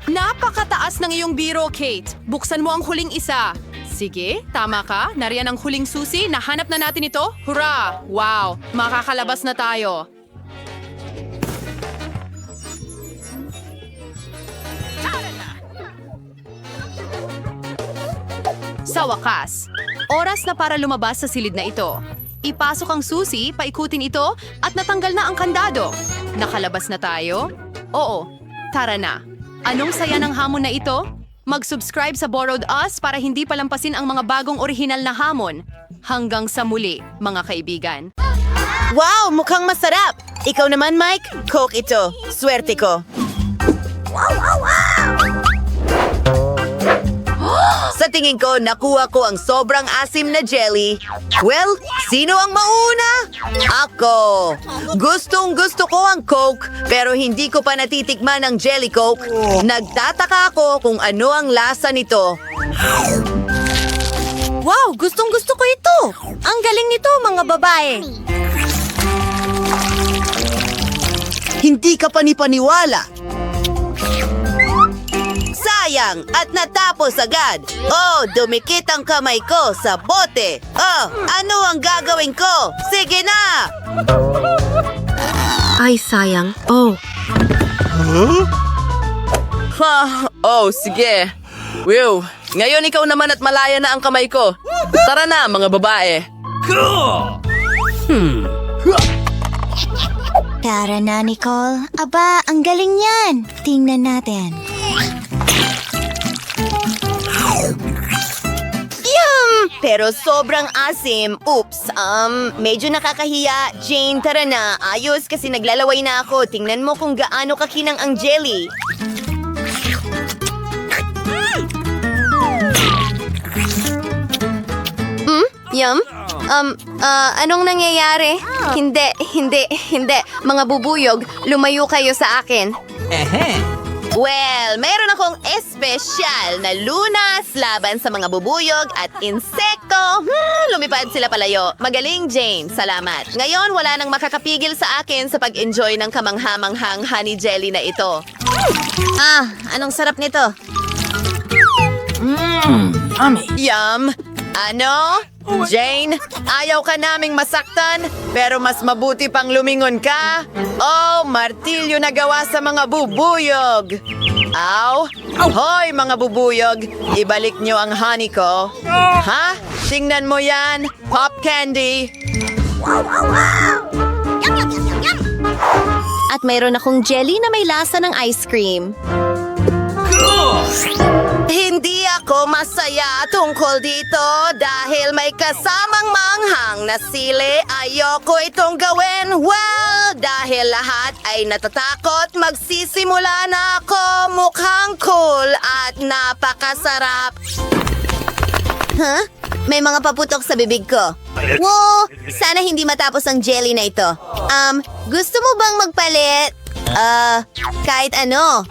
S12: Napakataas ng iyong biro, Kate. Buksan mo ang huling isa. Sige, tama ka. Nariyan ang huling susi. Nahanap na natin ito. Hurra! Wow! Makakalabas na tayo. Sa wakas, oras na para lumabas sa silid na ito. Ipasok ang susi, paikutin ito, at natanggal na ang kandado. Nakalabas na tayo? Oo, tara na. Anong saya ng hamon na ito? Mag-subscribe sa Borrowed Us para hindi palampasin ang mga bagong orihinal na hamon. Hanggang sa muli, mga kaibigan.
S1: Wow, mukhang masarap! Ikaw naman, Mike? Coke ito. Swerte ko. Sa tingin ko, nakuha ko ang sobrang asim na jelly. Well, sino ang mauna? Ako! Gustong-gusto ko ang Coke, pero hindi ko pa natitikman ang Jelly Coke. Nagtataka ako kung ano ang lasa nito. Wow! Gustong-gusto ko ito! Ang galing nito, mga babae! Hindi ka panipaniwala! Sayang at natapos agad. Oh, dumikit ang kamay ko sa bote. Oh, ano ang gagawin ko? Sige na! Ay, sayang. Oh.
S11: Oh, sige. Wow, ngayon ikaw naman at malaya na ang kamay ko. Tara na, mga babae.
S8: Tara na, Nicole. Aba, ang galing yan. Tingnan natin. Yum! pero sobrang asim. Oops, medyo nakakahiya. Jane, tara na. Ayos kasi naglalaway na ako. Tingnan mo kung gaano kakinang ang jelly. Yum? Anong nangyayari? Hindi. Mga bubuyog, lumayo kayo sa akin. Well, mayroon akong espesyal na lunas laban sa mga bubuyog at insekto. Lumipad sila palayo. Magaling, Jane. Salamat. Ngayon, wala nang makakapigil sa akin sa pag-enjoy ng kamanghamanghang honey jelly na ito. Anong sarap nito?
S1: Yum! Ano? Jane, ayaw ka naming masaktan, pero mas mabuti pang lumingon ka. Oh, martilyo na gawa sa mga bubuyog. Aw! Hoy, mga bubuyog, ibalik nyo ang honey ko. Ha? Tingnan mo yan, pop candy.
S8: At mayroon akong jelly na may lasa ng ice cream. Hindi ako masaya tungkol dito dahil may kasamang manghang na sili. Ayoko itong gawin. Well, dahil lahat ay natatakot, magsisimula na ako. Mukhang cool at napakasarap. Huh? May mga paputok sa bibig ko. Wow! Sana hindi matapos ang jelly na ito. Gusto mo bang magpalit? Kahit ano.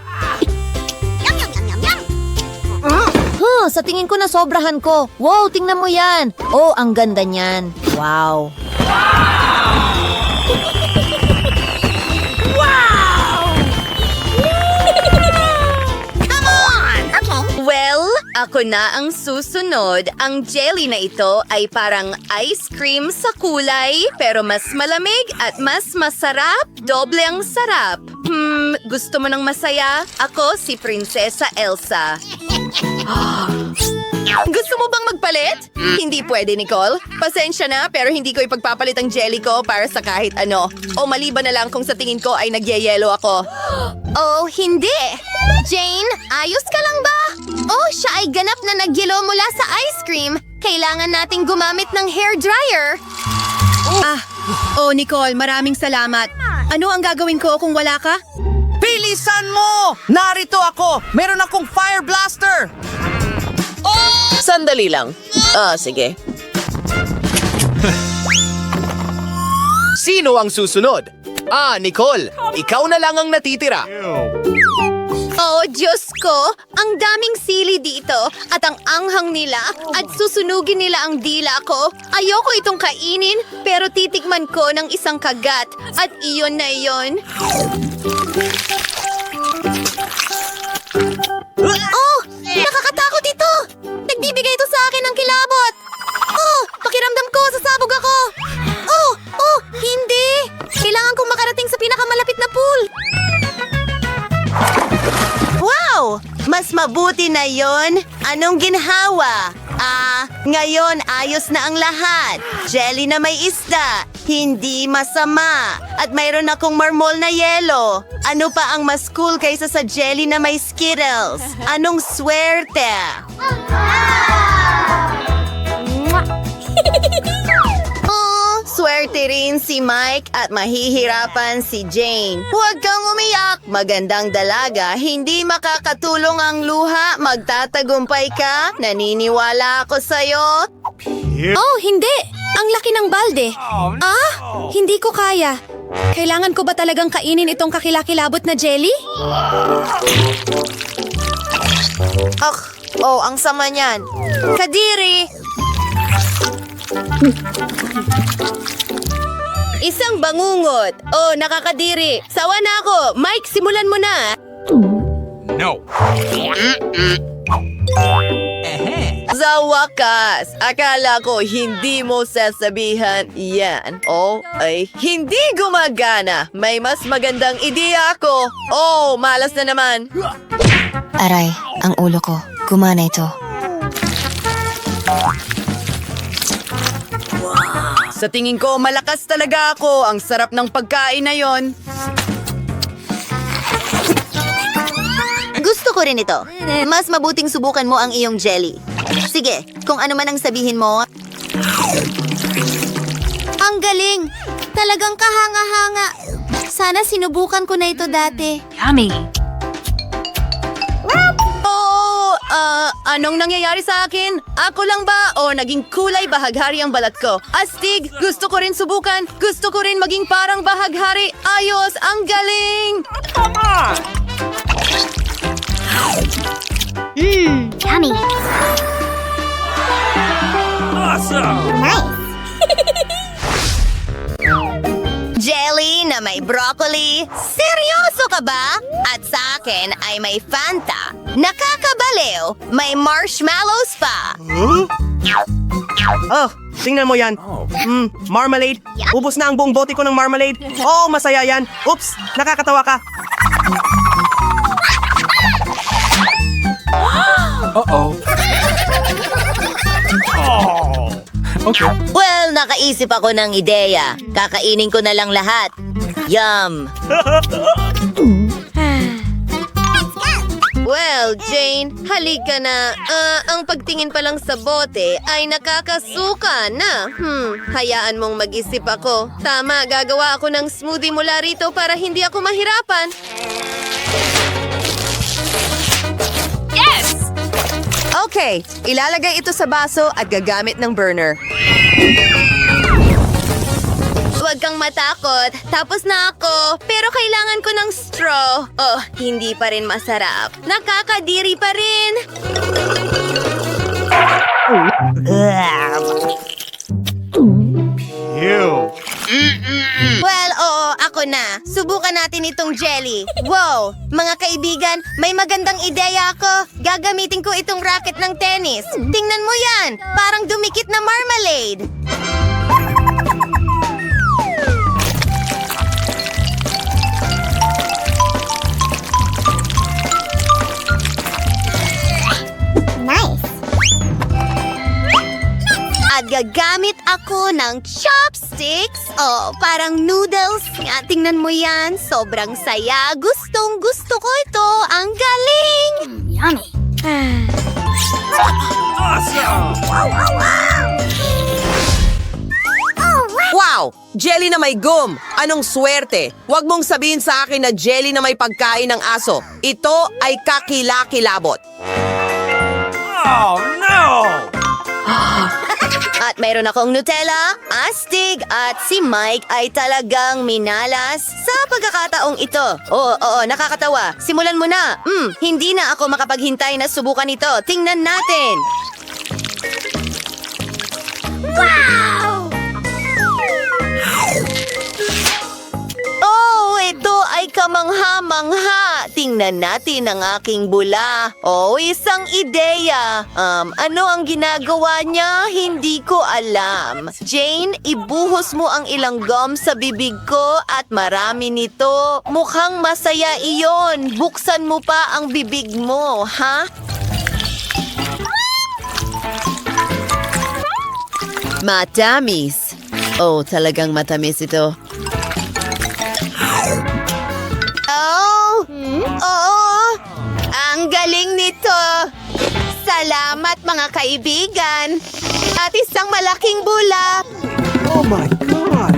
S8: Sa tingin ko na sobrahan ko. Wow, tingnan mo yan. Oh, ang ganda niyan. Wow.
S1: Well, ako na ang susunod. Ang jelly na ito ay parang ice cream sa kulay, pero mas malamig at mas masarap. Doble ang sarap. Gusto mo ng masaya? Ako si Prinsesa Elsa. Gusto mo bang magpalit? Hindi pwede, Nicole. Pasensya na, pero hindi ko ipagpapalit ang jelly ko para sa kahit ano. O maliban na lang kung sa tingin ko ay nagyayelo ako.
S8: Oh, hindi. Jane, ayos ka lang ba? Oh, siya ay ganap na nagyelo mula sa ice cream. Kailangan nating gumamit ng hair dryer.
S12: Nicole, maraming salamat. Ano ang gagawin ko kung wala ka?
S3: Bilisan mo! Narito ako! Meron akong fire blaster!
S11: Sandali lang. Sige.
S3: Sino ang susunod? Nicole, ikaw na lang ang natitira.
S8: Oh, Diyos ko! Ang daming sili dito at ang anghang nila at susunugin nila ang dila ko. Ayoko itong kainin pero titikman ko ng isang kagat at iyon na iyon. Oh! Nakakatakot ito! Nagbibigay ito sa akin ng kilabot! Oh! Pakiramdam ko, sasabog ako! Oh! Hindi! Kailangan kong makarating sa pinakamalapit na pool! Wow! Mas mabuti na yon. Anong ginhawa? Ngayon ayos na ang lahat. Jelly na may isda. Hindi masama. At mayroon akong marmol na yelo. Ano pa ang mas cool kaysa sa jelly na may Skittles? Anong swerte? Swerte rin si Mike at mahihirapan si Jane. Huwag kang umiyak. Magandang dalaga, hindi makakatulong ang luha. Magtatagumpay ka. Naniniwala ako sa'yo.
S12: Oh, hindi! Ang laki ng balde. Hindi ko kaya. Kailangan ko ba talagang kainin itong kakilakilabot na jelly?
S8: Ang sama niyan. Kadiri! Isang bangungot. Oh, nakakadiri. Sawa na ako. Mike, simulan mo na.
S5: No.
S1: Sa wakas, akala ko hindi mo sasabihan yan. Oh, ay hindi gumagana. May mas magandang ideya ako. Oh, malas na naman.
S8: Aray, ang ulo ko. Gumana ito.
S1: Sa tingin ko, malakas talaga ako. Ang sarap ng pagkain na yon.
S8: Gusto ko rin ito. Mas mabuting subukan mo ang iyong jelly.
S4: Sige, kung ano man ang sabihin mo. Ang galing! Talagang kahanga-hanga. Sana sinubukan ko na ito dati.
S1: Anong nangyayari sa akin? Ako lang ba o naging kulay bahaghari ang balat ko? Astig, gusto ko rin subukan. Gusto ko rin maging parang bahaghari. Ayos, ang galing!
S8: Yummy. Jelly na may broccoli? Seryoso ka ba? At sa akin ay may Fanta. Nakakabaliw, may marshmallows pa.
S3: Oh, tingnan mo yan. Marmalade. Ubus na ang buong bote ko ng marmalade. Oh, masaya yan. Oops, nakakatawa ka.
S5: Uh-oh. Oh. Okay.
S8: Well, nakaisip ako ng ideya. Kakainin ko na lang lahat. Yum!
S1: Well, Jane, halika na. Ang pagtingin pa lang sa bote ay nakakasuka na. Hayaan mong mag-isip ako. Tama, gagawa ako ng smoothie mula rito para hindi ako mahirapan.
S2: Yes!
S7: Okay, ilalagay ito sa baso at gagamit ng burner.
S1: Huwag kang matakot. Tapos na ako. Pero kailangan ko ng straw. Oh, hindi pa rin masarap. Nakakadiri pa rin.
S8: Well, oo, ako na. Subukan natin itong jelly. Wow! Mga kaibigan, may magandang ideya ako. Gagamitin ko itong racket ng tennis. Tingnan mo yan! Parang dumikit na marmalade. Nice! At gagamit ako ng chopsticks. Oh, parang noodles. Nga, tingnan mo yan. Sobrang saya. Gustong-gusto ko ito. Ang galing! Yummy.
S3: Wow! Jelly na may gum! Anong swerte! Huwag mong sabihin sa akin na jelly na may pagkain ng aso. Ito ay kakilakilabot.
S5: Oh, no!
S8: At mayroon akong Nutella, astig, at si Mike ay talagang minalas sa pagkakataong ito. Oo, nakakatawa. Simulan mo na. Hindi na ako makapaghintay na subukan ito. Tingnan natin. Wow! Oh, ito ay kamangha-mangha. Tingnan natin ang aking bula. Oh, isang ideya. Ano ang ginagawa niya? Hindi ko alam. Jane, ibuhos mo ang ilang gum sa bibig ko at marami nito. Mukhang masaya iyon. Buksan mo pa ang bibig mo, ha?
S1: Matamis. Oh, talagang matamis ito.
S8: Oo! Ang galing nito! Salamat mga kaibigan! At isang malaking bula!
S3: Oh my God!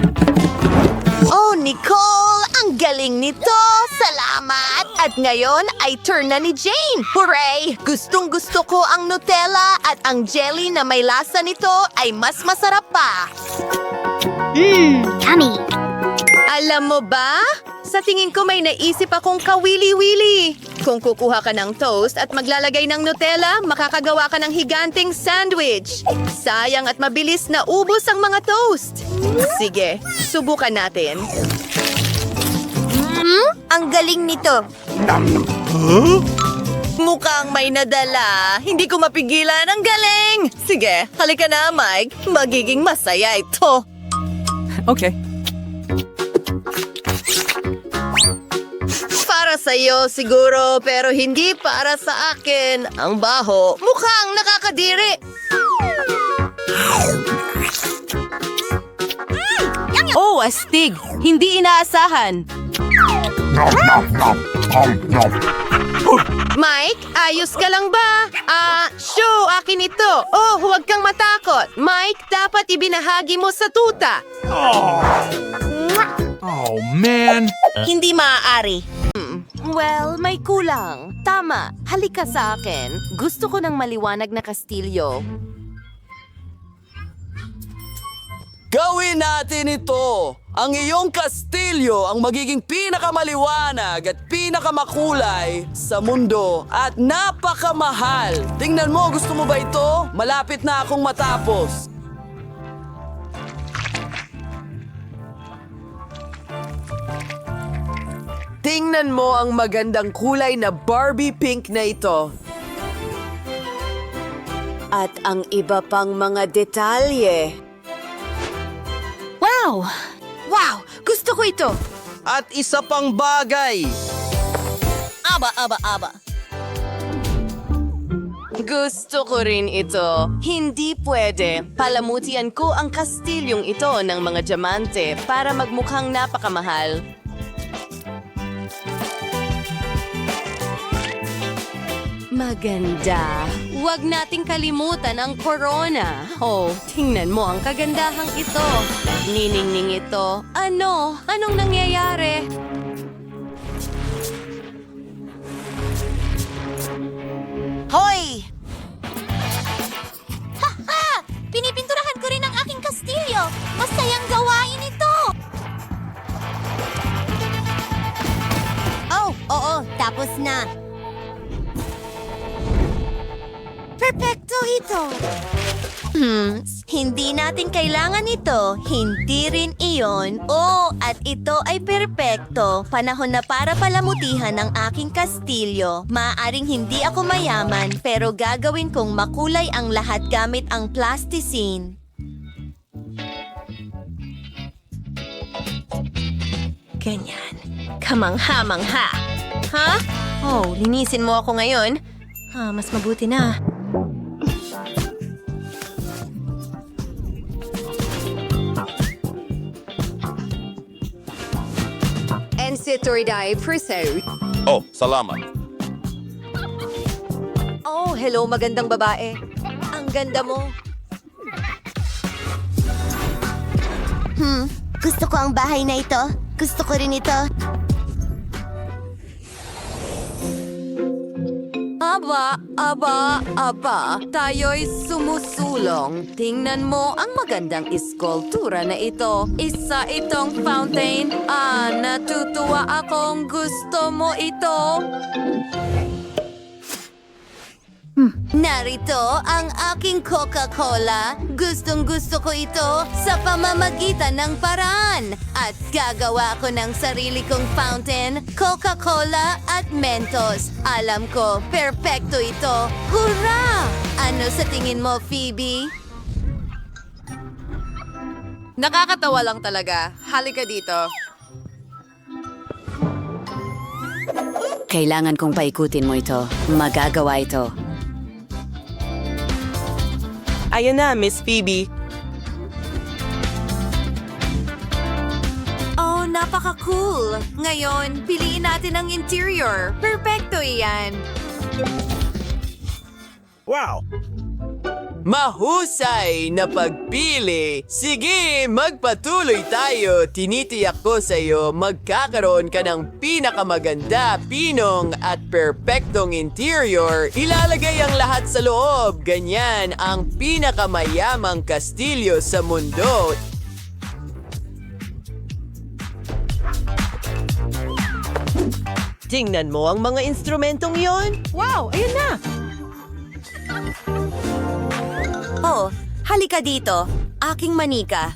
S8: Oh, Nicole! Ang galing nito! Salamat! At ngayon ay turn na ni Jane! Hooray! Gustong-gusto ko ang Nutella at ang jelly na may lasa nito ay mas masarap pa!
S4: Yummy!
S1: Alam mo ba? Sa tingin ko may naisip akong kawili-wili. Kung kukuha ka ng toast at maglalagay ng Nutella, makakagawa ka ng higanting sandwich. Sayang at mabilis na ubos ang mga toast. Sige, subukan natin.
S8: Ang galing nito!
S1: Mukhang may nadala. Hindi ko mapigilan. Ang galing! Sige, halika na, Mike. Magiging masaya ito.
S3: Okay.
S1: Para sa'yo siguro, pero hindi para sa akin. Ang baho. Mukhang nakakadiri.
S12: Oh, astig! Hindi inaasahan.
S5: No, no, no. No, no.
S12: Mike, ayos ka lang ba? Shoo, akin ito. Oh, huwag kang matakot. Mike, dapat ibinahagi mo sa tuta.
S5: Oh, man.
S4: Hindi maaari.
S2: Well, may kulang. Tama, halika sa akin. Gusto ko ng maliwanag na kastilyo.
S3: Gawin natin ito! Ang iyong kastilyo ang magiging pinakamaliwanag at pinakamakulay sa mundo at napakamahal. Tingnan mo, gusto mo ba ito? Malapit na akong matapos.
S11: Tingnan mo ang magandang kulay na Barbie pink na ito.
S1: At ang iba pang mga detalye.
S12: Wow! Wow! Gusto ko ito!
S3: At isa pang bagay.
S4: Aba.
S1: Gusto ko rin ito. Hindi pwede. Palamutian ko ang kastilyong ito ng mga diamante para magmukhang napakamahal. Maganda. Huwag nating kalimutan ang corona. Oh, tingnan mo ang kagandahang ito. Niningning ito. Ano? Anong nangyayari?
S4: Hoy! Ha! Pinipinturahan ko rin ang aking kastilyo. Masayang gawain ito.
S8: Oh, oo, tapos na.
S4: Perfecto ito. Hindi natin kailangan ito. Hindi rin iyon. Oh, at ito ay perpekto. Panahon na para palamutihan ang aking kastilyo. Maaaring hindi ako mayaman, pero gagawin kong makulay ang lahat gamit ang plasticine. Ganyan. Kamangha-mangha. Ha? Oh, linisin mo ako ngayon. Mas mabuti na.
S6: Oh, salamat.
S1: Oh, hello magandang babae. Ang ganda mo.
S8: Gusto ko ang bahay na ito. Gusto ko rin ito.
S1: Aba, tayo'y sumusulong. Tingnan mo ang magandang iskultura na ito. Isa itong fountain. Natutuwa akong gusto mo ito.
S4: Narito ang aking Coca-Cola. Gustong-gusto ko ito sa pamamagitan ng paraan. At gagawa ko ng sarili kong fountain, Coca-Cola at Mentos. Alam ko, perpekto ito. Hurra! Ano sa tingin mo, Phoebe?
S7: Nakakatawa lang talaga. Halika dito.
S1: Kailangan kong paikutin mo ito. Magagawa ito.
S3: Ayan na, Miss Phoebe.
S1: Oh, napaka-cool. Ngayon, piliin natin ang interior. Perfecto iyan.
S5: Wow.
S3: Mahusay na pagpili. Sige, magpatuloy tayo. Tinitiyak ko sa iyo, magkakaroon ka ng pinakamaganda, pinong at perpektong interior. Ilalagay ang lahat sa loob. Ganyan ang pinakamayamang kastilyo sa mundo. Tingnan mo ang mga instrumentong yon.
S7: Wow, ayun na!
S1: Oh, halika dito. Aking manika.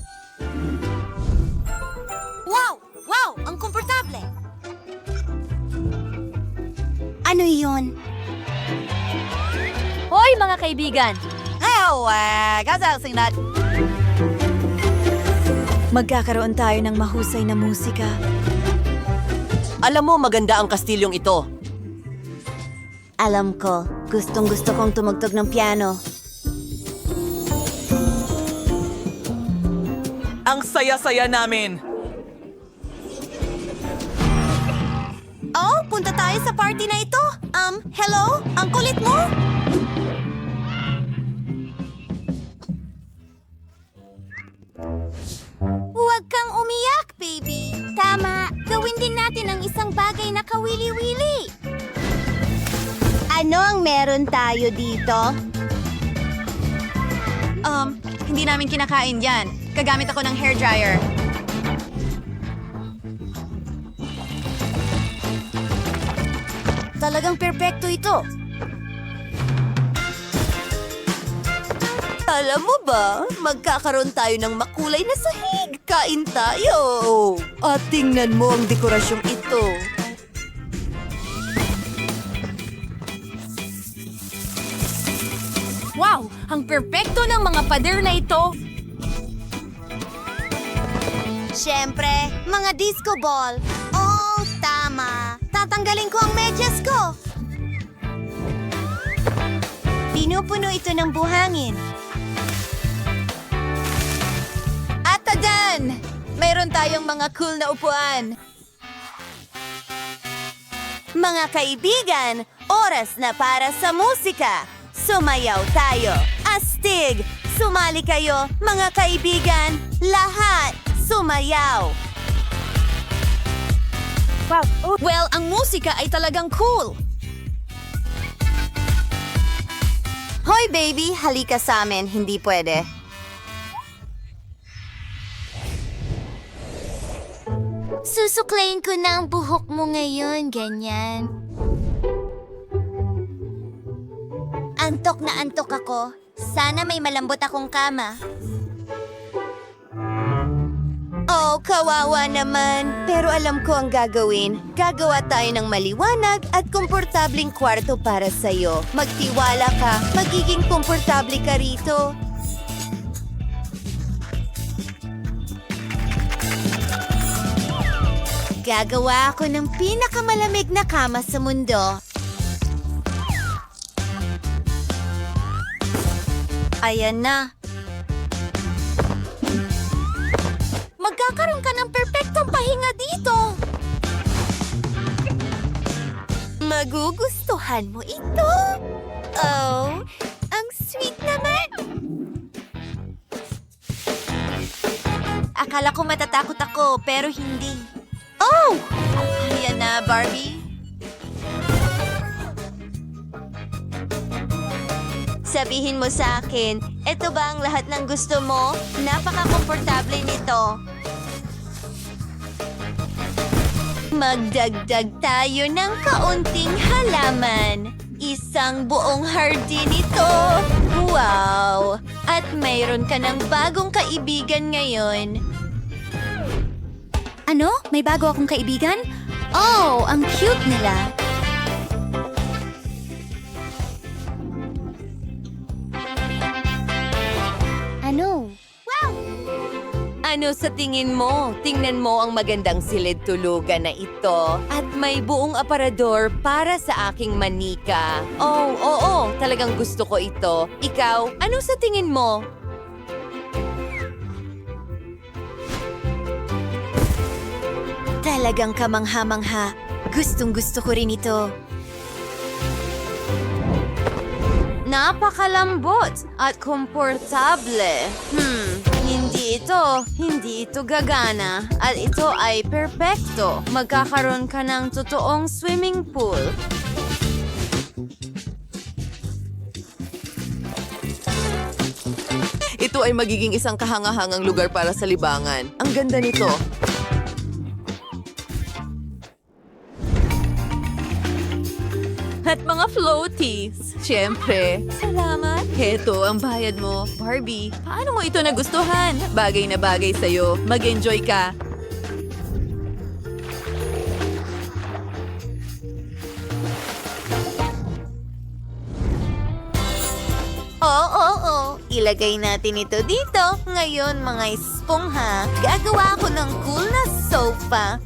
S4: Wow! Wow! Ang komportable! Ano yun?
S2: Hoy, mga kaibigan!
S1: Magkakaroon tayo ng mahusay na musika.
S3: Alam mo, maganda ang kastilyong ito.
S4: Alam ko, gustong-gusto kong tumugtog ng piano.
S3: Ang saya-saya namin.
S4: Oh,
S8: Pupunta tayo sa party na ito. Hello? Ang kulit mo? Huwag kang umiyak, baby. Tama. Gawin din natin ang isang bagay na kawili-wili. Ano ang meron tayo dito?
S7: Hindi namin kinakain yan. Gagamit ako ng hairdryer.
S8: Talagang perpekto ito. Alam mo ba, magkakaroon tayo ng makulay na sahig. Kain tayo. At tingnan mo ang dekorasyong ito.
S12: Wow! Ang perpekto ng mga pader na ito!
S8: Siyempre, mga disco ball. Oh, tama. Tatanggalin ko ang medyas ko. Pinupuno ito ng buhangin. At tadan! Mayroon tayong mga cool na upuan. Mga kaibigan, oras na para sa musika. Sumayaw tayo. Astig! Sumali kayo, mga kaibigan. Lahat, sumayaw.
S12: Well, ang musika ay talagang cool!
S8: Hoy baby, halika sa amin. Hindi pwede. Susuklayin ko na ang buhok mo ngayon, ganyan. Antok na antok ako. Sana may malambot akong kama. Oh, kawawa naman. Pero alam ko ang gagawin. Gagawa tayo ng maliwanag at komportabling kwarto para sa'yo. Magtiwala ka. Magiging komportable ka rito. Gagawa ako ng pinakamalamig na kama sa mundo. Ayan na. Magkakaroon ka ng perpektong pahinga dito. Magugustuhan mo ito. Oh, ang sweet naman. Akala ko matatakot ako, pero hindi. Oh! Ayan na, Barbie. Sabihin mo sa akin, ito ba ang lahat ng gusto mo? Napaka-komportable nito. Magdagdag tayo ng kaunting halaman. Isang buong hardin ito. Wow! At mayroon ka ng bagong kaibigan ngayon.
S4: Ano? May bago akong kaibigan? Oh, ang cute nila.
S8: Ano? Wow! Ano sa tingin mo? Tingnan mo ang magandang silid tulugan na ito. At may buong aparador para sa aking manika. Oh, oo, talagang gusto ko ito. Ikaw, ano sa tingin mo? Talagang kamangha-mangha. Gustong-gusto ko rin ito. Napakalambot at komportable. Hindi ito gagana. At ito ay perpekto. Magkakaroon ka ng totoong swimming pool.
S11: Ito ay magiging isang kahangahangang lugar para sa libangan. Ang ganda nito.
S1: At mga floaties. Siyempre. Salamat. Heto ang bayad mo. Barbie, paano mo ito nagustuhan? Bagay na bagay sa'yo. Mag-enjoy ka.
S8: Oo. Ilagay natin ito dito. Ngayon, mga espongha, gagawa ako ng cool na sofa.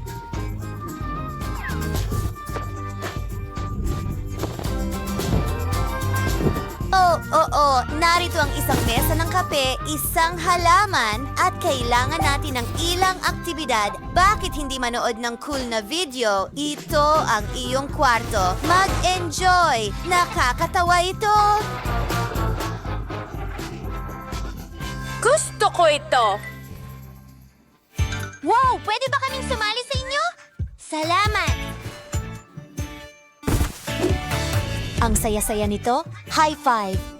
S4: Oo, narito ang isang mesa ng kape, isang halaman, at kailangan natin ng ilang aktibidad. Bakit hindi manood ng cool na video? Ito ang iyong kwarto. Mag-enjoy! Nakakatawa ito!
S1: Gusto ko ito!
S8: Wow! Pwede ba kaming sumali sa inyo? Salamat! Ang saya-saya nito. High five!